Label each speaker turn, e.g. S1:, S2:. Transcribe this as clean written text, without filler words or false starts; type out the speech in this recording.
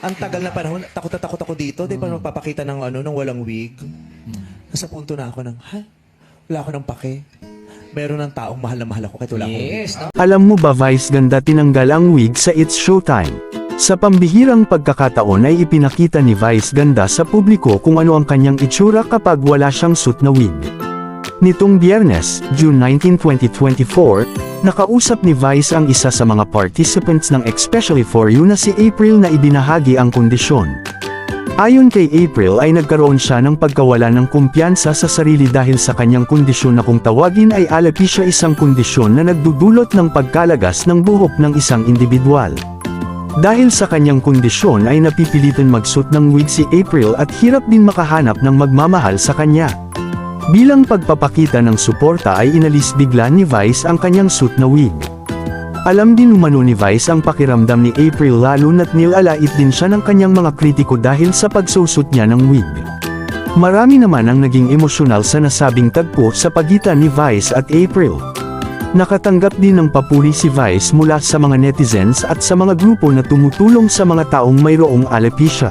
S1: Ang tagal na panahon, takot na takot ako dito. Di pa magpapakita ng ano, ng walang wig. Nasa punto na ako ng, wala ako ng pake. Meron ng taong mahal na mahal ako kahit wala akong wig.
S2: Yes.
S3: Alam mo ba Vice ganda tinanggal ang wig sa It's Showtime? Sa pambihirang pagkakataon ay ipinakita ni Vice ganda sa publiko kung ano ang kanyang itsura kapag wala siyang suit na wig. Nitong Biyernes, June 19, 2024, nakausap ni Vice ang isa sa mga participants ng Especially For You na si April na ibinahagi ang kondisyon. Ayon kay April ay nagkaroon siya ng pagkawala ng kumpiyansa sa sarili dahil sa kanyang kondisyon na kung tawagin ay alopecia, isang kondisyon na nagdudulot ng pagkalagas ng buhok ng isang individual. Dahil sa kanyang kondisyon ay napipilitan magsuot ng wig si April at hirap din makahanap ng magmamahal sa kanya. Bilang pagpapakita ng suporta ay inalis bigla ni Vice ang kanyang suit na wig. Alam din umano ni Vice ang pakiramdam ni April lalo na't nilalait din siya ng kanyang mga kritiko dahil sa pagsusot niya ng wig. Marami naman ang naging emosyonal sa nasabing tagpo sa pagitan ni Vice at April. Nakatanggap din ng papuri si Vice mula sa mga netizens at sa mga grupo na tumutulong sa mga taong mayroong alopecia.